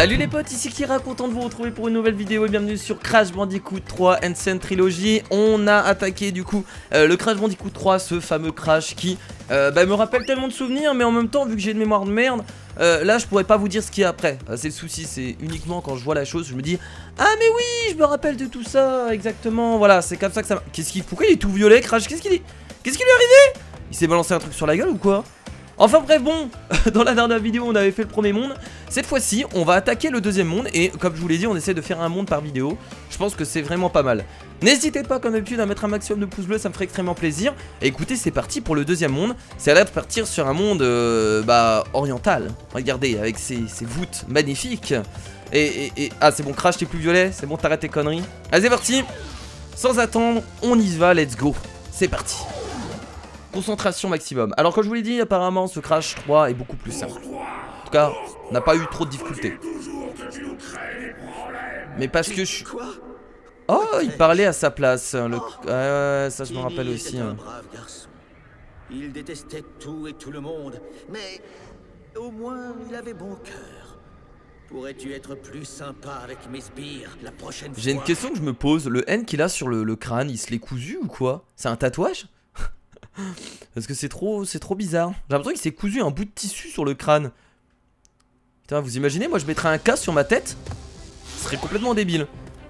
Salut les potes, ici Kira, content de vous retrouver pour une nouvelle vidéo et bienvenue sur Crash Bandicoot 3 Ancient Trilogy. On a attaqué du coup le Crash Bandicoot 3, ce fameux Crash qui me rappelle tellement de souvenirs, mais en même temps vu que j'ai une mémoire de merde, là je pourrais pas vous dire ce qu'il y a après. C'est le souci, c'est uniquement quand je vois la chose, je me dis ah mais oui, je me rappelle de tout ça, exactement, voilà, c'est comme ça que ça... Pourquoi il est tout violet Crash? Qu'est-ce qu'il est arrivé? Il s'est balancé un truc sur la gueule ou quoi? Enfin bref, bon, dans la dernière vidéo on avait fait le premier monde. Cette fois-ci on va attaquer le deuxième monde. Et comme je vous l'ai dit, on essaie de faire un monde par vidéo. Je pense que c'est vraiment pas mal. N'hésitez pas comme d'habitude à mettre un maximum de pouces bleus, ça me ferait extrêmement plaisir. Et écoutez, c'est parti pour le deuxième monde. C'est à l'air de partir sur un monde oriental. Regardez, avec ces voûtes magnifiques. Ah c'est bon, Crash, t'es plus violet. C'est bon, t'arrêtes tes conneries. Allez, c'est parti. Sans attendre, on y va, let's go. C'est parti. Concentration maximum. Alors comme je vous l'ai dit, apparemment ce Crash 3 est beaucoup plus simple. En tout cas, on n'a pas eu trop de difficultés. Mais parce que je suis... Oh, il parlait à sa place. Ça je me rappelle aussi. Il détestait tout et tout le monde, mais au moins il avait bon cœur. Pourrais-tu être plus sympa avec mes sbires la prochaine fois? J'ai une question que je me pose. Le N qu'il a sur le crâne, il se l'est cousu ou quoi? C'est un tatouage? Parce que c'est trop bizarre. J'ai l'impression qu'il s'est cousu un bout de tissu sur le crâne. Putain, vous imaginez, moi je mettrais un casque sur ma tête, ce serait complètement débile.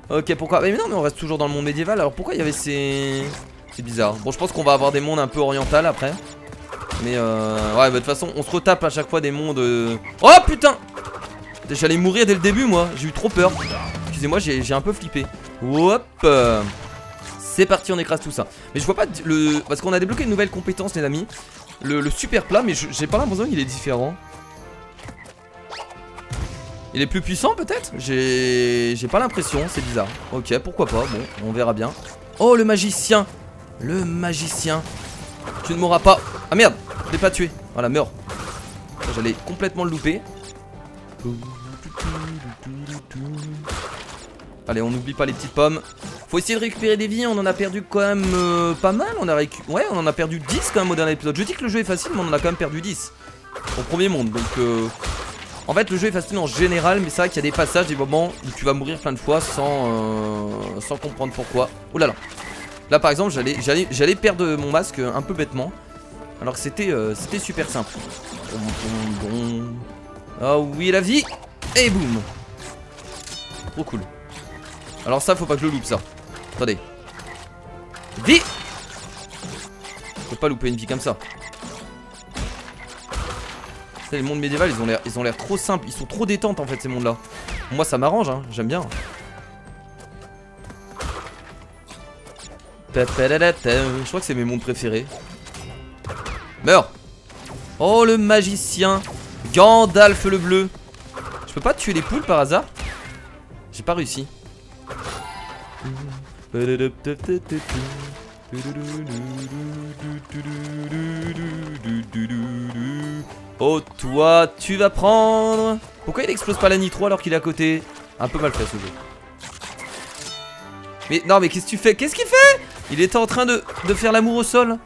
Ok, pourquoi? Mais non, mais on reste toujours dans le monde médiéval. Alors pourquoi il y avait ces... C'est bizarre. Bon, je pense qu'on va avoir des mondes un peu orientaux après. Mais ouais, de toute façon on se retape à chaque fois des mondes Oh putain! J'allais mourir dès le début moi, j'ai eu trop peur. Excusez-moi, j'ai un peu flippé. Hop. C'est parti, on écrase tout ça. Mais je vois pas le... Parce qu'on a débloqué une nouvelle compétence les amis. Le super plat, mais j'ai pas l'impression qu'il est différent. Il est plus puissant peut-être? J'ai pas l'impression, c'est bizarre. Ok, pourquoi pas, bon, on verra bien. Oh le magicien. Le magicien. Tu ne mourras pas. Ah merde, je l'ai pas tué. Voilà, meurs. J'allais complètement le louper. Allez, on n'oublie pas les petites pommes. Faut essayer de récupérer des vies, on en a perdu quand même pas mal. Ouais, on en a perdu 10 quand même au dernier épisode. Je dis que le jeu est facile, mais on en a quand même perdu 10 au premier monde. Donc en fait le jeu est facile en général, mais c'est vrai qu'il y a des passages, des moments où tu vas mourir plein de fois sans comprendre pourquoi. Oh là là. Là par exemple j'allais perdre mon masque un peu bêtement, alors que c'était super simple. Oh oui, la vie. Et boum. Trop cool. Alors ça faut pas que je le loupe ça. Attendez. Vie. Faut pas louper une vie comme ça. Les mondes médiévaux ils ont l'air trop simples. Ils sont trop détentes en fait ces mondes là. Moi ça m'arrange hein, j'aime bien. Je crois que c'est mes mondes préférés. Meurs. Oh le magicien Gandalf le bleu. Je peux pas tuer les poules par hasard? J'ai pas réussi. Oh toi tu vas prendre. Pourquoi il explose pas la nitro alors qu'il est à côté? Un peu mal fait ce jeu. Mais non mais qu'est-ce que tu fais? Qu'est-ce qu'il fait? Il était en train de faire l'amour au sol.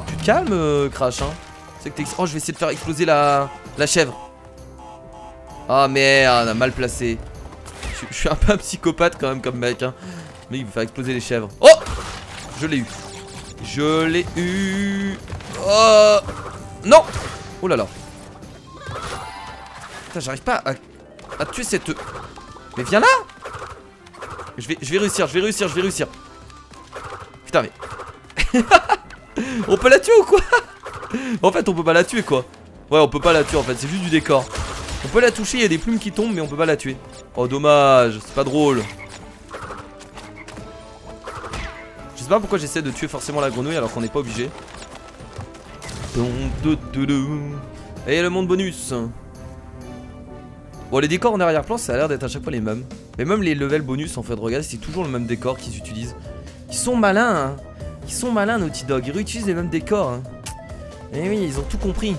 Tu te calmes Crash hein. C'est que oh je vais essayer de faire exploser la chèvre. Ah merde, mal placé. Je suis un peu un psychopathe quand même comme mec hein. Mais il veut faire exploser les chèvres. Oh! Je l'ai eu. Je l'ai eu. Oh! Non! Oh là là. Putain, j'arrive pas à tuer cette... Mais viens là! Je vais réussir. Putain mais... On peut la tuer ou quoi? En fait on peut pas la tuer quoi. Ouais on peut pas la tuer en fait, c'est juste du décor. On peut la toucher, il y a des plumes qui tombent mais on peut pas la tuer. Oh dommage, c'est pas drôle. Je sais pas pourquoi j'essaie de tuer forcément la grenouille alors qu'on n'est pas obligé. Et le monde bonus. Bon les décors en arrière-plan ça a l'air d'être à chaque fois les mêmes. Mais même les levels bonus en fait, regardez c'est toujours le même décor qu'ils utilisent. Ils sont malins hein. Ils sont malins Naughty Dog, ils réutilisent les mêmes décors hein. Et oui ils ont tout compris.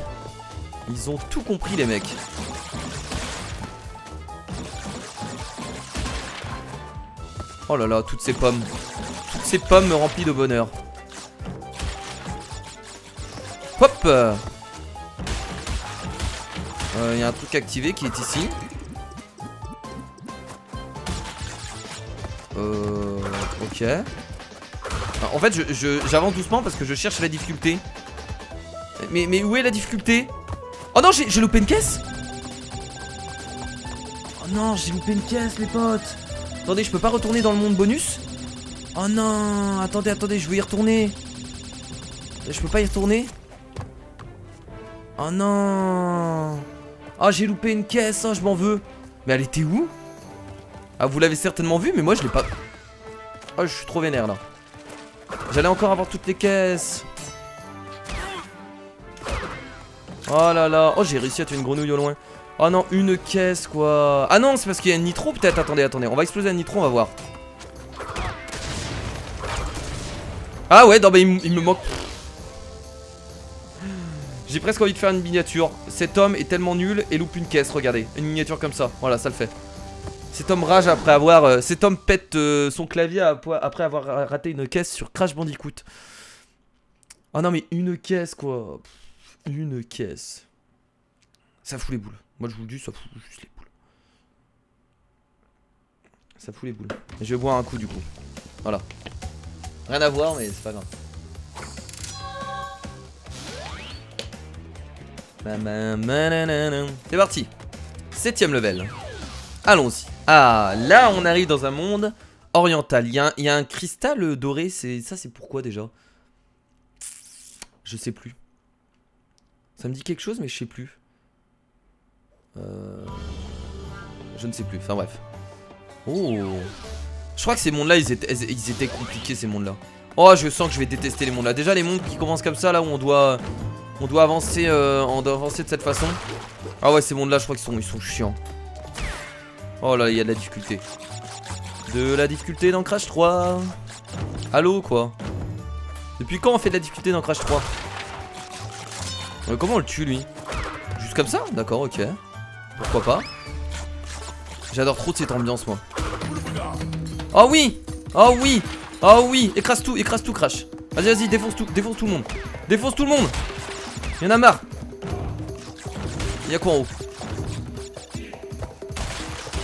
Ils ont tout compris les mecs. Oh là là, toutes ces pommes. Toutes ces pommes me remplissent de bonheur. Hop. Il y a un truc activé qui est ici. Ok. En fait j'avance doucement parce que je cherche la difficulté. Mais où est la difficulté? Oh non, j'ai loupé une caisse. Oh non, j'ai loupé une caisse les potes. Attendez, je peux pas retourner dans le monde bonus? Oh non, attendez, je veux y retourner. Je peux pas y retourner? Oh non. Oh, j'ai loupé une caisse, oh je m'en veux. Mais elle était où? Ah, vous l'avez certainement vu, mais moi je l'ai pas. Oh, je suis trop vénère là. J'allais encore avoir toutes les caisses. Oh là là. Oh, j'ai réussi à tuer une grenouille au loin. Oh non, une caisse quoi. Ah non, c'est parce qu'il y a un nitro peut-être. Attendez. On va exploser un nitro, on va voir. Ah ouais, non mais il me manque. J'ai presque envie de faire une miniature. Cet homme est tellement nul et loupe une caisse, regardez. Une miniature comme ça, voilà, ça le fait. Cet homme rage après avoir... cet homme pète son clavier après avoir raté une caisse sur Crash Bandicoot. Oh non mais une caisse quoi. Une caisse. Ça fout les boules. Moi je vous le dis, ça fout juste les boules. Ça fout les boules. Et je vais boire un coup du coup. Voilà. Rien à voir mais c'est pas grave. C'est parti. 7ème level. Allons-y. Ah, là on arrive dans un monde oriental. Il y a un cristal doré. Ça c'est pourquoi déjà? Je sais plus. Ça me dit quelque chose mais je sais plus. Je ne sais plus. Enfin bref. Oh. Je crois que ces mondes là ils étaient compliqués ces mondes là. Oh, je sens que je vais détester les mondes là. Déjà les mondes qui commencent comme ça là où on doit avancer de cette façon. Ah ouais, ces mondes là je crois qu'ils sont chiants. Oh là, il y a de la difficulté. De la difficulté dans Crash 3. Allô quoi. Depuis quand on fait de la difficulté dans Crash 3? Comment on le tue lui? Juste comme ça? D'accord, ok. Pourquoi pas. J'adore trop cette ambiance moi. Oh oui. Oh oui. Oh oui. Écrase tout Crash. Vas-y, défonce tout le monde. Défonce tout le monde. Y'en a marre. Y'a quoi en haut?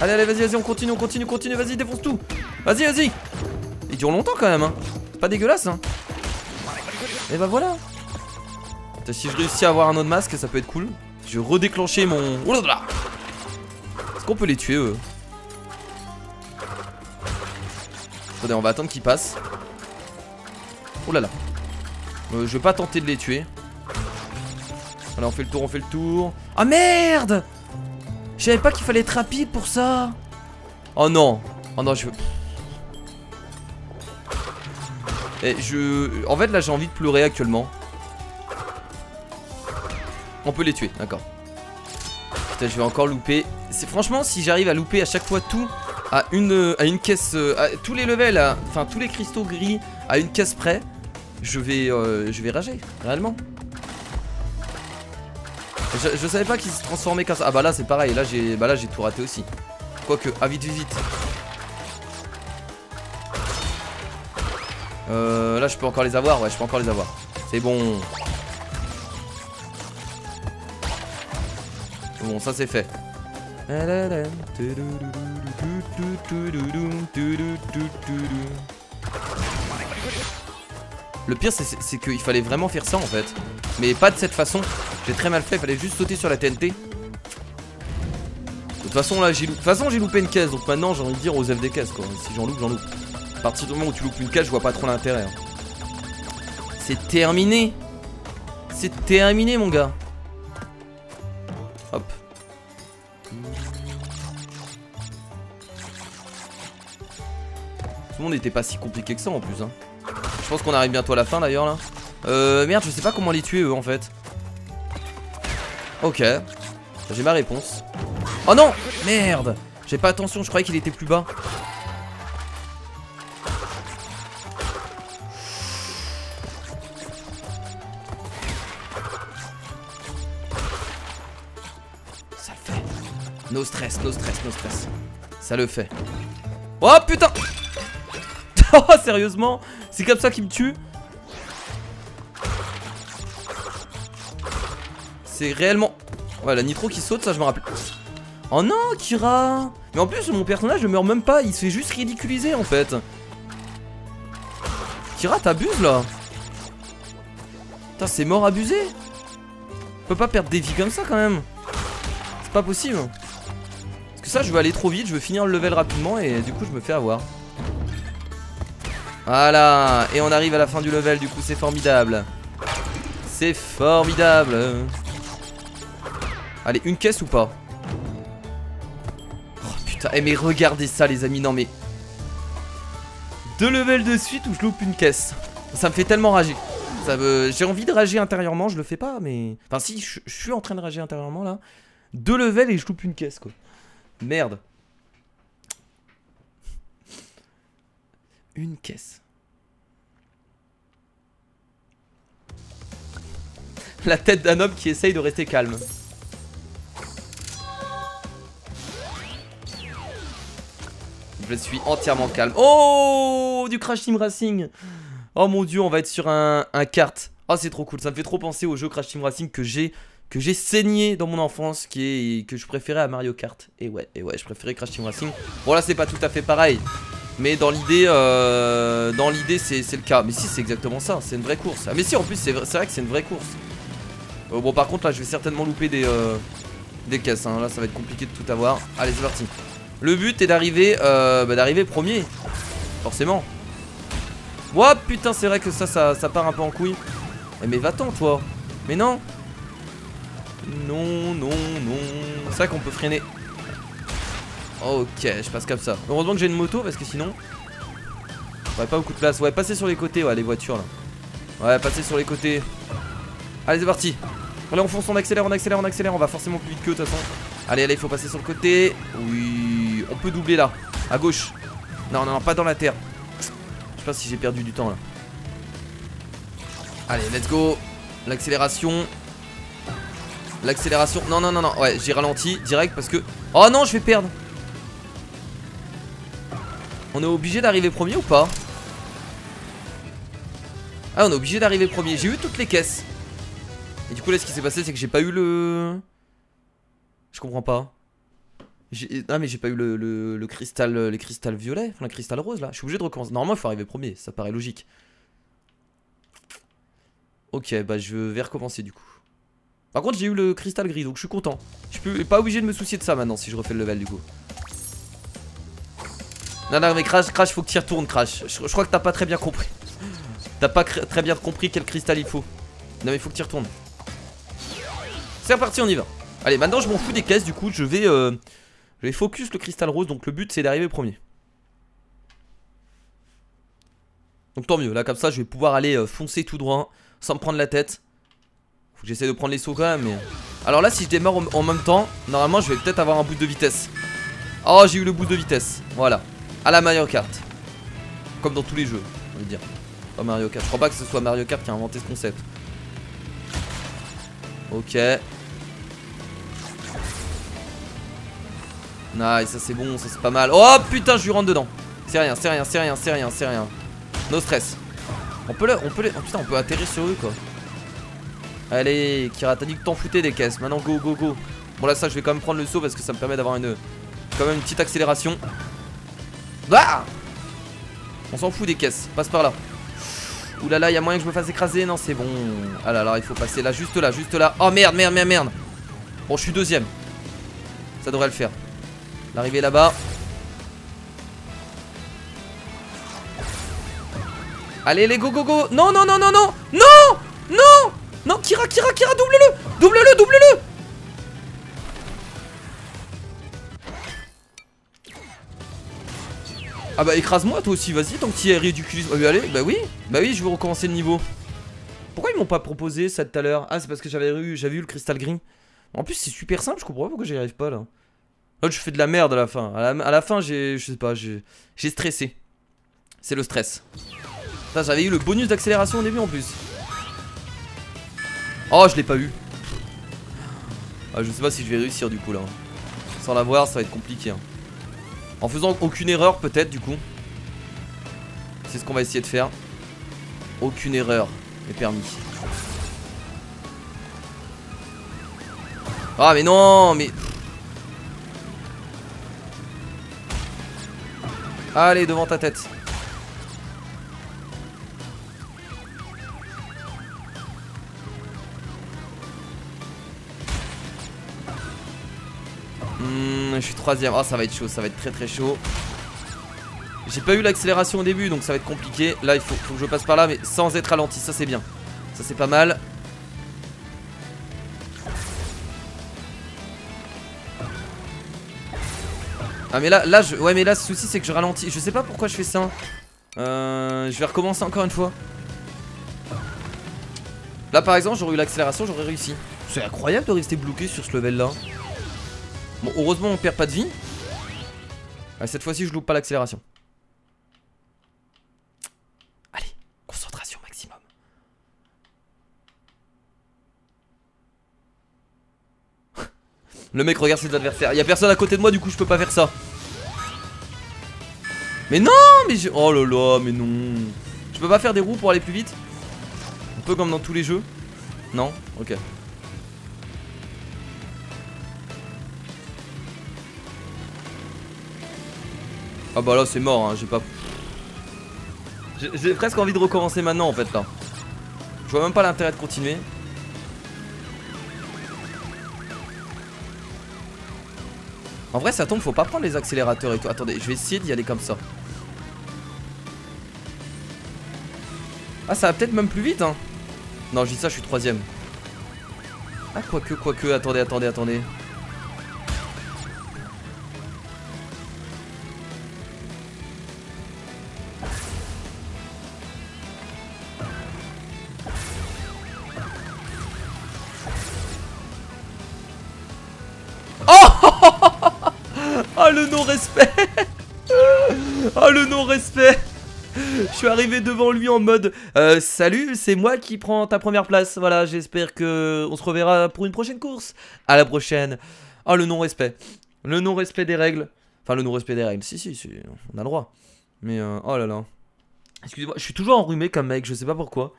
Allez, vas-y, on continue, vas-y, défonce tout. Vas-y. Il dure longtemps quand même, hein. Pas dégueulasse, hein. Et bah voilà. Si je réussis à avoir un autre masque, ça peut être cool. Je vais redéclencher mon... Est-ce qu'on peut les tuer, eux? Attendez, on va attendre qu'ils passent. Oh là là. Je vais pas tenter de les tuer. Allez, on fait le tour. Ah merde! Je savais pas qu'il fallait être rapide pour ça. Oh non, je veux... En fait là j'ai envie de pleurer actuellement. On peut les tuer, d'accord. Putain, je vais encore louper. Franchement, si j'arrive à louper à chaque fois tout à une caisse, tous les levels, enfin tous les cristaux gris à une caisse près, je vais rager, réellement. Je savais pas qu'il se transformait comme ça. Ah bah là c'est pareil, là j'ai tout raté aussi. Quoique, ah vite. Là je peux encore les avoir, ouais je peux encore les avoir. C'est bon. Bon ça c'est fait. Le pire c'est qu'il fallait vraiment faire ça en fait. Mais pas de cette façon. J'ai très mal fait, il fallait juste sauter sur la TNT. De toute façon là j'ai loupé une caisse. Donc maintenant j'ai envie de dire aux des caisses quoi. Si j'en loupe, j'en loupe. À partir du moment où tu loupes une caisse, je vois pas trop l'intérêt. C'est terminé. C'est terminé mon gars. Hop. Tout le monde n'était pas si compliqué que ça en plus hein. Je pense qu'on arrive bientôt à la fin d'ailleurs là. Merde, je sais pas comment les tuer eux en fait. Ok. J'ai ma réponse. Oh non! Merde! J'ai pas attention, je croyais qu'il était plus bas. Ça le fait. No stress. Ça le fait. Oh putain! Oh sérieusement? C'est comme ça qu'il me tue? C'est réellement... Ouais la nitro qui saute, ça je me rappelle. Oh non Kira! Mais en plus mon personnage ne meurt même pas, il se fait juste ridiculiser en fait. Kira t'abuses là. Putain c'est mort abusé. On peut pas perdre des vies comme ça quand même. C'est pas possible. Parce que ça je veux aller trop vite, je veux finir le level rapidement et du coup je me fais avoir. Voilà, et on arrive à la fin du level, du coup c'est formidable. C'est formidable. Allez, une caisse ou pas? Oh putain, mais regardez ça les amis, non mais 2 levels de suite où je loupe une caisse. Ça me fait tellement rager. J'ai envie de rager intérieurement, je le fais pas mais... Enfin si, je suis en train de rager intérieurement là. 2 levels et je loupe une caisse quoi. Merde. Une caisse. La tête d'un homme qui essaye de rester calme. Je suis entièrement calme. Oh, du Crash Team Racing. Oh mon dieu, on va être sur un kart. Oh c'est trop cool, ça me fait trop penser au jeu Crash Team Racing que j'ai saigné dans mon enfance, que je préférais à Mario Kart. Et ouais, je préférais Crash Team Racing. Bon là c'est pas tout à fait pareil. Mais dans l'idée c'est le cas. Mais si c'est exactement ça, c'est une vraie course. Ah mais si en plus c'est vrai que c'est une vraie course. Bon par contre là je vais certainement louper des caisses hein. Là ça va être compliqué de tout avoir. Allez c'est parti. Le but est d'arriver premier. Forcément. Ouah putain c'est vrai que ça part un peu en couille. Mais va-t'en toi. Mais non. Non. C'est vrai qu'on peut freiner. Ok je passe comme ça. Heureusement que j'ai une moto parce que sinon j'aurais pas beaucoup de place. Ouais passer sur les côtés ouais les voitures là. Ouais passer sur les côtés. Allez c'est parti. Allez on fonce, on accélère, on va forcément plus vite que de toute façon. Allez il faut passer sur le côté. Oui on peut doubler là. À gauche. Non pas dans la terre. Je sais pas si j'ai perdu du temps là. Allez let's go. L'accélération. Non ouais j'ai ralenti direct parce que... Oh non je vais perdre. On est obligé d'arriver premier ou pas? Ah on est obligé d'arriver premier. J'ai eu toutes les caisses. Et du coup là ce qui s'est passé c'est que j'ai pas eu le... Je comprends pas. Ah mais j'ai pas eu le cristal, les cristals violets. Enfin le cristal rose là. Je suis obligé de recommencer. Normalement il faut arriver premier, ça paraît logique. Ok bah je vais recommencer du coup. Par contre j'ai eu le cristal gris donc je suis content. Je suis pas obligé de me soucier de ça maintenant si je refais le level du coup. Non mais Crash faut que tu y retournes Crash. Je crois que t'as pas très bien compris. T'as pas très bien compris quel cristal il faut. Non mais il faut que tu y retournes. C'est reparti on y va. Allez maintenant je m'en fous des caisses du coup. Je vais focus le cristal rose. Donc le but c'est d'arriver premier. Donc tant mieux là comme ça je vais pouvoir aller foncer tout droit sans me prendre la tête. Faut que j'essaie de prendre les sauts quand même mais... Alors là si je démarre en même temps normalement je vais peut-être avoir un bout de vitesse. Oh j'ai eu le bout de vitesse. Voilà. À la Mario Kart. Comme dans tous les jeux on va dire. Pas Mario Kart. Je crois pas que ce soit Mario Kart qui a inventé ce concept. Ok. Nice ça c'est bon, ça c'est pas mal. Oh putain je lui rentre dedans. C'est rien. No stress. On peut oh putain on peut atterrir sur eux quoi. Allez Kira t'as dit que t'en foutais des caisses. Maintenant go. Bon là ça je vais quand même prendre le saut parce que ça me permet d'avoir quand même une petite accélération. Ah on s'en fout des caisses. Passe par là. Oulala y'a moyen que je me fasse écraser. Non c'est bon. Ah là il faut passer là juste là. Oh merde. Bon je suis deuxième. Ça devrait le faire. L'arrivée là-bas. Allez les go. Non Kira double-le. Ah bah écrase-moi toi aussi vas-y tant que tu es ridiculise. Allez bah oui je veux recommencer le niveau. Pourquoi ils m'ont pas proposé ça tout à l'heure? Ah c'est parce que j'avais eu le cristal gris. En plus c'est super simple je comprends pas pourquoi j'y arrive pas là. Là je fais de la merde à la fin. À la fin je sais pas j'ai stressé. C'est le stress. J'avais eu le bonus d'accélération au début en plus. Oh je l'ai pas eu. Ah, je sais pas si je vais réussir du coup là. Sans l'avoir ça va être compliqué hein. En faisant aucune erreur peut-être du coup. C'est ce qu'on va essayer de faire. Aucune erreur est permis. Ah mais non mais... Allez, devant ta tête. Je suis troisième. Oh, ça va être chaud, ça va être très très chaud. J'ai pas eu l'accélération au début, donc ça va être compliqué. Là, il faut que je passe par là, mais sans être ralenti. Ça, c'est bien. Ça, c'est pas mal. Ah, mais là, ouais, mais là, ce souci, c'est que je ralentis. Je sais pas pourquoi je fais ça. Je vais recommencer encore une fois. Là, par exemple, j'aurais eu l'accélération, j'aurais réussi. C'est incroyable de rester bloqué sur ce level-là. Bon, heureusement, on perd pas de vie. Ah, cette fois-ci, je loupe pas l'accélération. Allez, concentration maximum. Le mec regarde ses adversaires. Y'a personne à côté de moi, du coup, je peux pas faire ça. Mais non, mais je... Oh là là, mais non. Je peux pas faire des roues pour aller plus vite? Un peu comme dans tous les jeux. Non? Ok. Ah bah là c'est mort, hein, j'ai pas... J'ai presque envie de recommencer maintenant en fait là. Je vois même pas l'intérêt de continuer. En vrai ça tombe, faut pas prendre les accélérateurs et tout. Attendez, je vais essayer d'y aller comme ça. Ah ça va peut-être même plus vite hein. Non je dis ça, je suis troisième. Ah quoique, attendez. Oh le non-respect. Oh le non-respect. Je suis arrivé devant lui en mode salut, c'est moi qui prends ta première place. Voilà, j'espère que on se reverra pour une prochaine course. À la prochaine. Oh le non-respect. Le non-respect des règles. Enfin le non-respect des règles. Si, on a le droit. Mais oh là là. Excusez-moi, je suis toujours enrhumé comme mec, je sais pas pourquoi.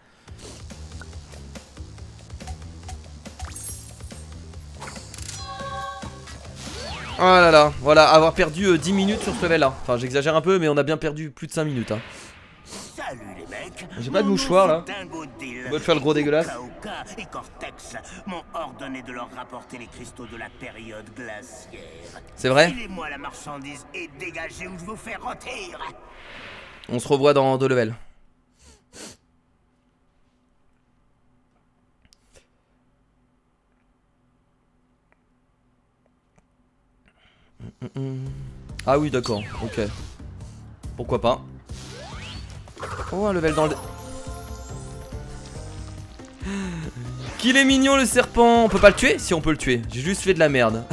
Oh là là, voilà, avoir perdu 10 minutes sur ce level là. Enfin j'exagère un peu mais on a bien perdu plus de 5 minutes hein. Salut les mecs. J'ai pas de mouchoir là. On va te faire le gros dégueulasse. Kaoka et Cortex m'ont ordonné de leur rapporter les cristaux de la période glaciaire. C'est vrai? Filez-moi la marchandise et dégagez ou je vous fais rôtir. On se revoit dans 2 levels. Ah oui d'accord, ok. Pourquoi pas. Oh un level dans le... Qu'il est mignon le serpent. On peut pas le tuer? Si on peut le tuer, j'ai juste fait de la merde.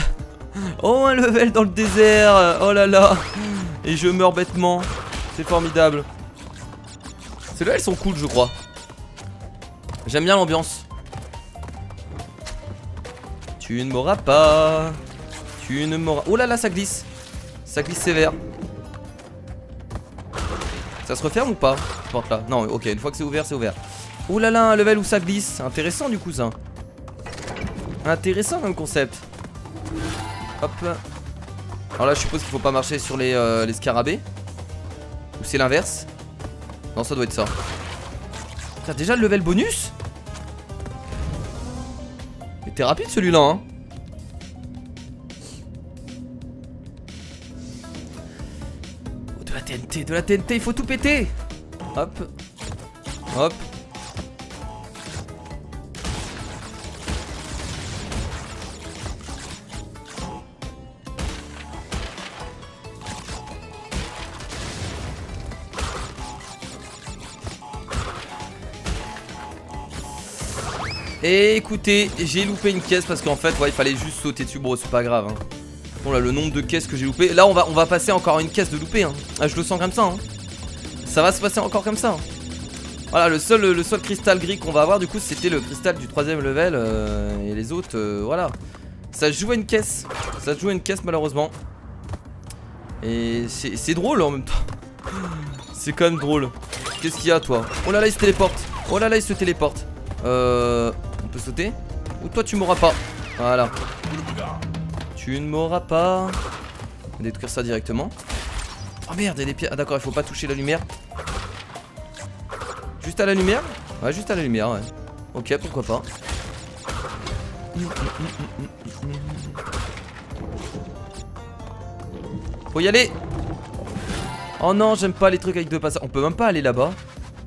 Oh un level dans le désert. Oh là là. Et je meurs bêtement. C'est formidable. Ces levels sont cool je crois. J'aime bien l'ambiance. Tu ne m'auras pas. Tu ne m'auras... Oh là là ça glisse. Ça glisse sévère. Ça se referme ou pas? Je porte là. Non ok, une fois que c'est ouvert c'est ouvert. Oh là là un level où ça glisse. Intéressant du coup ça. Intéressant comme concept. Hop. Alors là je suppose qu'il faut pas marcher sur les scarabées. Ou c'est l'inverse? Non ça doit être ça. T'as déjà le level bonus? Mais t'es rapide celui-là hein. De la TNT, il faut tout péter. Hop. Hop. Et écoutez, j'ai loupé une caisse parce qu'en fait, ouais, il fallait juste sauter dessus. Bon, c'est pas grave hein. Bon là le nombre de caisses que j'ai loupé. Là on va passer encore une caisse de loupé hein. Ah, je le sens comme ça hein. Ça va se passer encore comme ça hein. Voilà le seul cristal gris qu'on va avoir du coup c'était le cristal du 3ème level et les autres voilà. Ça se joue à une caisse. Ça se joue à une caisse malheureusement. Et c'est drôle en même temps. C'est quand même drôle. Qu'est-ce qu'il y a toi? Oh là là il se téléporte. Oh là là il se téléporte. On peut sauter? Ou toi tu m'auras pas. Voilà. Tu ne m'auras pas. On va détruire ça directement. Oh merde, il y a des pierres. Ah d'accord, il faut pas toucher la lumière. Juste à la lumière? Ouais, juste à la lumière, ouais. Ok, pourquoi pas. Faut y aller. Oh non, j'aime pas les trucs avec 2 passages. On peut même pas aller là-bas.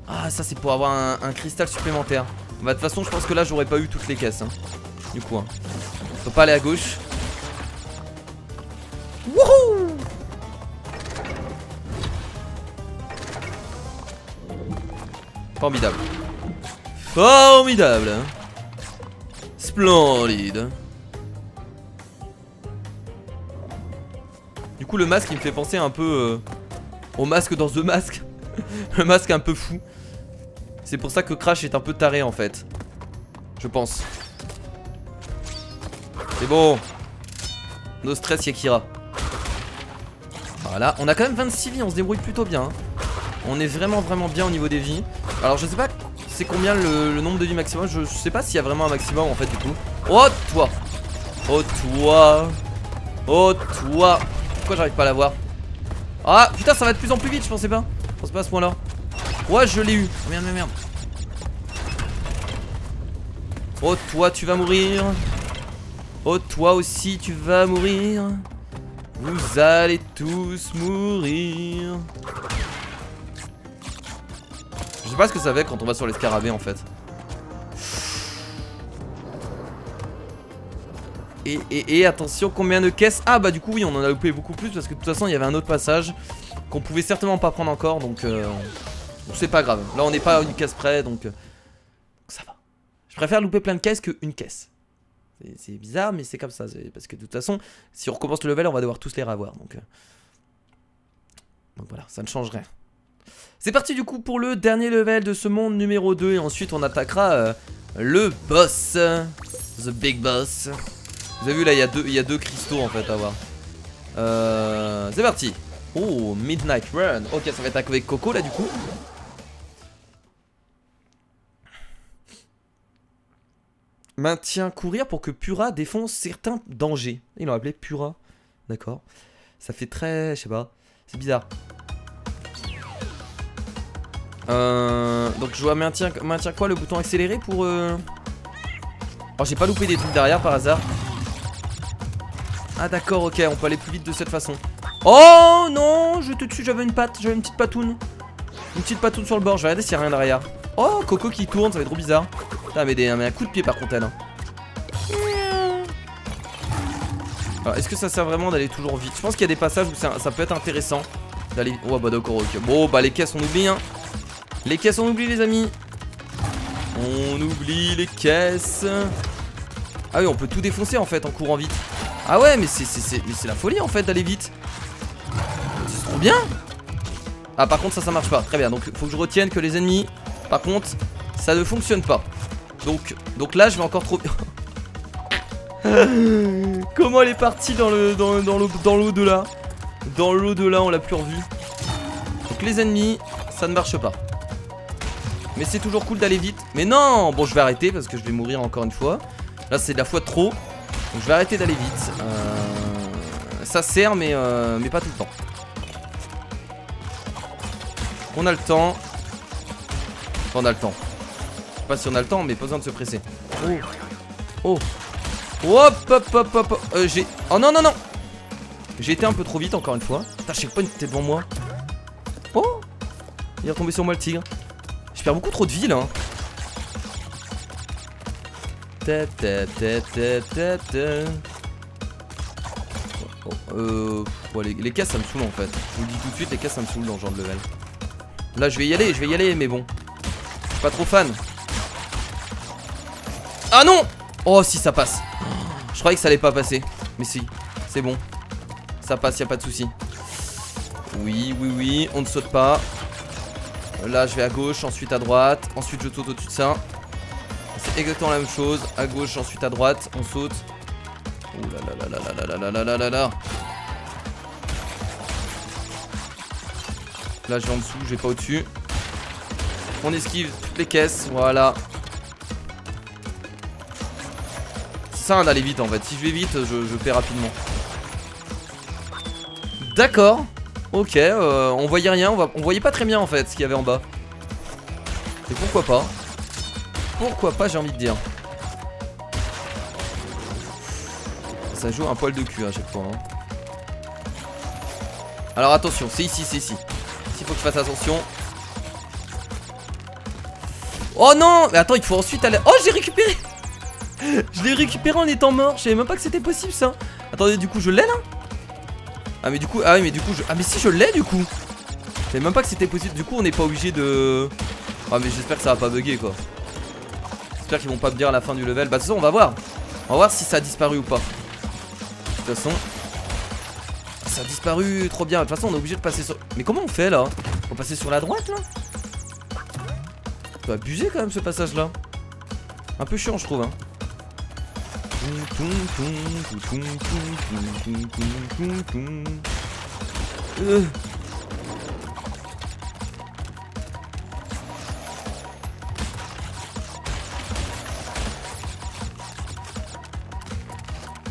Ah, ça c'est pour avoir un cristal supplémentaire. Bah de toute façon, je pense que là j'aurais pas eu toutes les caisses hein. Du coup hein. On peut pas aller à gauche. Wouhou! Formidable. Formidable. Splendide. Du coup le masque il me fait penser un peu au masque dans The Mask. Le masque un peu fou. C'est pour ça que Crash est un peu taré en fait. Je pense. C'est bon. No stress Yakira. Voilà, on a quand même 26 vies, on se débrouille plutôt bien hein. On est vraiment bien au niveau des vies. Alors je sais pas c'est combien le nombre de vies maximum. Je sais pas s'il y a vraiment un maximum en fait du coup. Oh toi. Oh toi. Oh toi. Pourquoi j'arrive pas à la voir? Ah putain ça va de plus en plus vite, je pensais pas. Je pensais pas à ce point là. Ouais je l'ai eu. Merde merde merde. Oh toi tu vas mourir. Oh toi aussi tu vas mourir. Vous allez tous mourir. Je sais pas ce que ça fait quand on va sur les scarabées en fait. Et attention combien de caisses. Ah bah du coup oui on en a loupé beaucoup plus. Parce que de toute façon il y avait un autre passage qu'on pouvait certainement pas prendre encore. Donc c'est pas grave. Là on n'est pas à une caisse près donc ça va. Je préfère louper plein de caisses qu'une caisse. C'est bizarre mais c'est comme ça. Parce que de toute façon si on recommence le level on va devoir tous les revoir. Donc voilà ça ne change rien. C'est parti du coup pour le dernier level de ce monde numéro 2. Et ensuite on attaquera le boss. The big boss. Vous avez vu là il y a deux cristaux en fait à voir. C'est parti. Oh Midnight Run. Ok ça va être avec Coco là du coup. Maintient courir pour que Pura défonce certains dangers. Ils l'ont appelé Pura. D'accord. Ça fait très... je sais pas. C'est bizarre. Donc je vois maintien quoi, le bouton accéléré pour... Oh j'ai pas loupé des trucs derrière par hasard. Ah d'accord ok on peut aller plus vite de cette façon. Oh non je te tue, j'avais une patte, j'avais une petite patoune. Une petite patoune sur le bord, je vais regarder s'il y a rien derrière. Oh Coco qui tourne, ça va être trop bizarre. Ah mais un coup de pied par contre elle hein. Alors est-ce que ça sert vraiment d'aller toujours vite? Je pense qu'il y a des passages où ça peut être intéressant d'aller... Oh bah d'accord ok. Bon bah les caisses on oublie hein. Les caisses on oublie les amis. On oublie les caisses. Ah oui on peut tout défoncer en fait en courant vite. Ah ouais mais c'est la folie en fait d'aller vite. C'est trop bien. Ah par contre ça marche pas. Très bien donc faut que je retienne que les ennemis par contre ça ne fonctionne pas. Donc là je vais encore trop... Comment elle est partie dans l'au-delà. Dans l'au-delà on l'a plus revu. Donc les ennemis ça ne marche pas. Mais c'est toujours cool d'aller vite. Mais non. Bon je vais arrêter parce que je vais mourir encore une fois. Là c'est de la fois de trop. Donc je vais arrêter d'aller vite. Ça sert mais pas tout le temps. On a le temps. Enfin, on a le temps. Je sais pas si on a le temps mais pas besoin de se presser. Oh. Hop hop hop hop. J'ai... Oh non non non. J'ai été un peu trop vite encore une fois. Putain je sais pas une tête devant moi. Oh. Il est retombé sur moi le tigre. Je perds beaucoup trop de vie là hein. Les caisses ça me saoule en fait. Je vous le dis tout de suite les caisses ça me saoule dans ce genre de level. Là je vais y aller mais bon. Je suis pas trop fan. Ah non. Oh si ça passe. Je croyais que ça allait pas passer. Mais si, c'est bon. Ça passe, y a pas de souci. Oui, on ne saute pas. Là je vais à gauche, ensuite à droite. Ensuite je saute au-dessus de ça. C'est exactement la même chose. À gauche, ensuite à droite, on saute. Oh là là là là là là là là là là. Là je vais en dessous, je vais pas au-dessus. On esquive toutes les caisses, voilà. C'est ça d'aller vite en fait. Si je vais vite, je fais rapidement. D'accord. Ok, on voyait rien, on voyait pas très bien en fait ce qu'il y avait en bas. Et pourquoi pas? Pourquoi pas, j'ai envie de dire. Ça joue un poil de cul à chaque fois hein. Alors attention, c'est ici, c'est ici. Ici faut que je fasse attention. Oh non! Mais attends, il faut ensuite aller... Oh, j'ai récupéré. Je l'ai récupéré en étant mort. Je savais même pas que c'était possible ça. Attendez, du coup je l'ai là? Ah mais du coup, ah oui mais du coup je... Ah mais si je l'ai du coup. Je savais même pas que c'était possible. Du coup on n'est pas obligé de... Ah mais j'espère que ça va pas bugger quoi. J'espère qu'ils vont pas me dire à la fin du level. Bah de toute façon on va voir. On va voir si ça a disparu ou pas. De toute façon ça a disparu, trop bien. De toute façon on est obligé de passer sur... Mais comment on fait là? Faut passer sur la droite là? C'est abusé quand même ce passage là. Un peu chiant je trouve hein.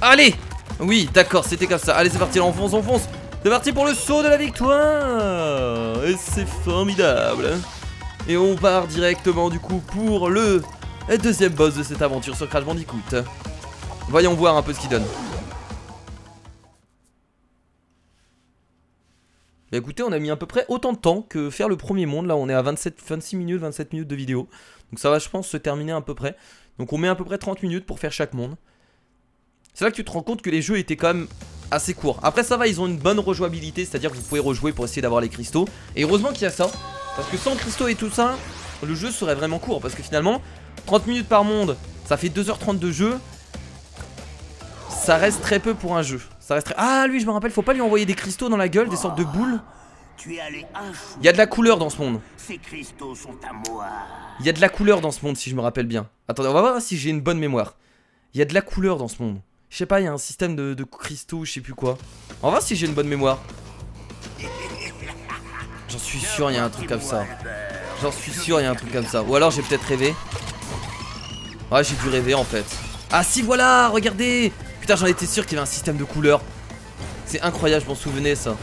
Allez! Oui, d'accord, c'était comme ça. Allez, c'est parti, là, on fonce, on fonce. C'est parti pour le saut de la victoire. Et c'est formidable. Et on part directement, du coup, pour le deuxième boss de cette aventure sur Crash Bandicoot. Voyons voir un peu ce qu'il donne. Bah écoutez, on a mis à peu près autant de temps que faire le premier monde. Là, on est à 26 minutes, 27 minutes de vidéo. Donc ça va, je pense, se terminer à peu près. Donc on met à peu près 30 minutes pour faire chaque monde. C'est là que tu te rends compte que les jeux étaient quand même assez courts. Après ça va, ils ont une bonne rejouabilité, c'est-à-dire que vous pouvez rejouer pour essayer d'avoir les cristaux. Et heureusement qu'il y a ça, parce que sans cristaux et tout ça, le jeu serait vraiment court. Parce que finalement, 30 minutes par monde, ça fait 2h30 de jeu. Ça reste très peu pour un jeu. Ça reste très... Ah lui je me rappelle, faut pas lui envoyer des cristaux dans la gueule, des sortes de boules. Il y a de la couleur dans ce monde. Ces cristaux sont à moi. Il y a de la couleur dans ce monde si je me rappelle bien. Attendez, on va voir si j'ai une bonne mémoire. Il y a de la couleur dans ce monde. Je sais pas, il y a un système de cristaux, je sais plus quoi. On va voir si j'ai une bonne mémoire. J'en suis sûr, il y a un truc comme ça. J'en suis sûr, il y a un truc comme ça. Ou alors j'ai peut-être rêvé. Ouais, j'ai dû rêver en fait. Ah si, voilà, regardez. Putain, j'en étais sûr qu'il y avait un système de couleurs. C'est incroyable, je m'en souvenais ça.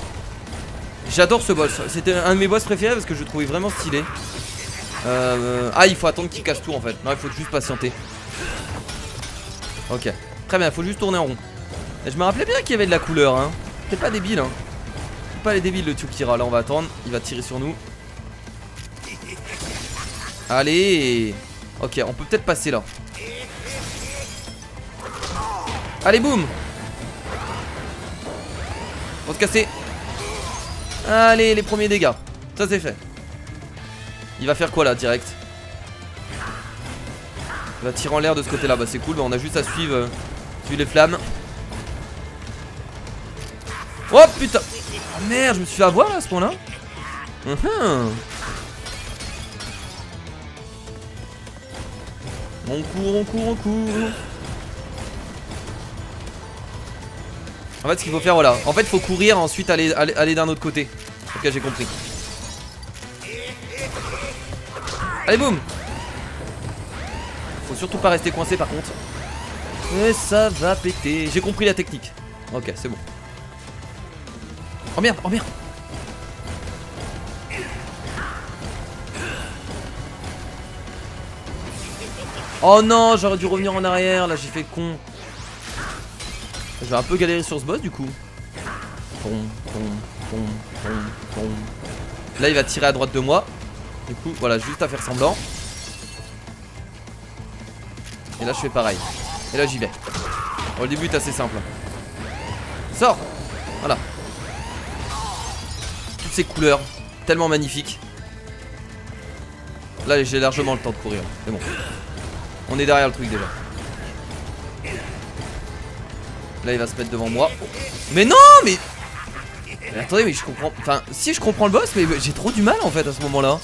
J'adore ce boss. C'était un de mes boss préférés parce que je le trouvais vraiment stylé. Ah, il faut attendre qu'il cache tout en fait. Non, il faut juste patienter. Ok. Très bien, il faut juste tourner en rond. Et je me rappelais bien qu'il y avait de la couleur hein. T'es pas débile hein. T'es pas les débiles le Tsukira. Là on va attendre. Il va tirer sur nous. Allez. Ok, on peut peut-être passer là. Allez boum. Faut se casser. Allez les premiers dégâts. Ça c'est fait. Il va faire quoi là direct? Il va tirer en l'air de ce côté là. Bah c'est cool, bah, on a juste à suivre les flammes. Oh putain. Oh merde, je me suis fait avoir là, à ce point là. On court, on court, on court. En fait ce qu'il faut faire, voilà. En fait il faut courir, ensuite aller d'un autre côté. Ok, j'ai compris. Allez boum. Faut surtout pas rester coincé par contre. Et ça va péter. J'ai compris la technique. Ok, c'est bon. Oh merde, oh merde. Oh non, j'aurais dû revenir en arrière. Là j'ai fait con. Je vais un peu galérer sur ce boss du coup. Là il va tirer à droite de moi. Du coup voilà, juste à faire semblant. Et là je fais pareil. Et là j'y vais. Bon, le début est assez simple. Sors. Voilà. Toutes ces couleurs, tellement magnifiques. Là j'ai largement le temps de courir. C'est bon. On est derrière le truc déjà. Là il va se mettre devant moi. Mais non mais attendez, mais je comprends. Enfin si je comprends le boss, mais j'ai trop du mal en fait à ce moment là.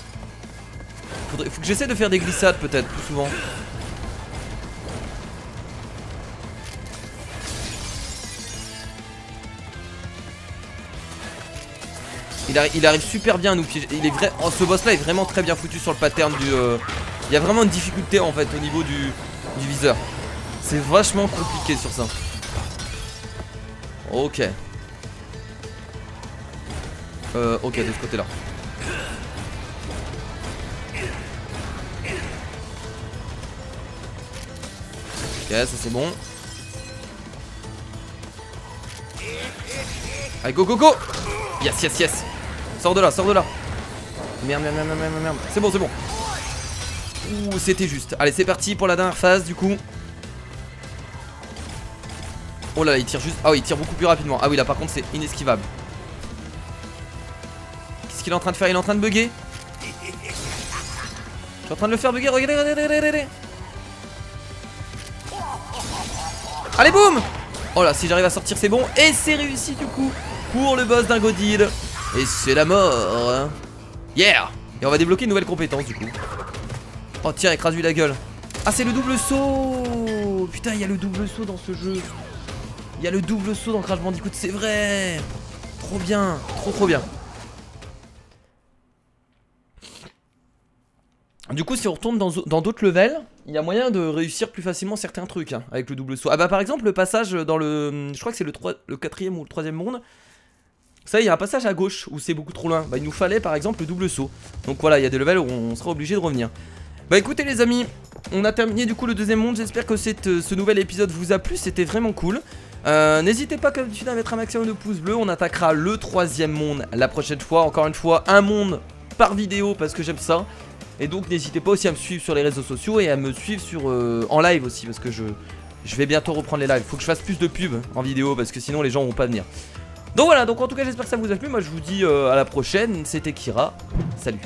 Faut que j'essaie de faire des glissades peut-être plus souvent. Il arrive super bien à nous piéger. Il est vrai. Oh, ce boss là est vraiment très bien foutu sur le pattern du. Il y a vraiment une difficulté en fait au niveau du viseur. C'est vachement compliqué sur ça. Ok. Ok, de ce côté là. Ok, ça c'est bon. Allez, go go go. Yes, yes, yes. Sors de là, sors de là. Merde, merde, merde, merde, merde. C'est bon, c'est bon. Ouh, c'était juste. Allez, c'est parti pour la dernière phase du coup. Oh là là, il tire juste. Ah oui, il tire beaucoup plus rapidement. Ah oui, là par contre, c'est inesquivable. Qu'est-ce qu'il est en train de faire? Il est en train de bugger. Je suis en train de le faire bugger. Regardez, regardez, regardez. Allez, boum. Oh là, si j'arrive à sortir, c'est bon. Et c'est réussi du coup pour le boss d'un Godid. Et c'est la mort. Yeah. Et on va débloquer une nouvelle compétence du coup. Oh tiens, écrase-lui la gueule. Ah, c'est le double saut. Putain, il y a le double saut dans ce jeu. Il y a le double saut dans Crash Bandicoot, c'est vrai. Trop bien, trop bien. Du coup, si on retourne dans d'autres levels, il y a moyen de réussir plus facilement certains trucs hein, avec le double saut. Ah bah par exemple le passage dans le... Je crois que c'est le 4ème ou le 3ème monde. Ça, il y a un passage à gauche où c'est beaucoup trop loin. Bah il nous fallait par exemple le double saut. Donc voilà, il y a des levels où on sera obligé de revenir. Bah écoutez les amis, on a terminé du coup le 2ème monde. J'espère que ce nouvel épisode vous a plu, c'était vraiment cool. N'hésitez pas comme d'habitude à mettre un maximum de pouces bleus. On attaquera le 3ème monde la prochaine fois. Encore une fois, un monde par vidéo parce que j'aime ça. Et donc n'hésitez pas aussi à me suivre sur les réseaux sociaux et à me suivre sur, en live aussi parce que je vais bientôt reprendre les lives. Faut que je fasse plus de pubs en vidéo parce que sinon les gens vont pas venir. Donc voilà, donc en tout cas j'espère que ça vous a plu. Moi je vous dis à la prochaine. C'était Kira, salut.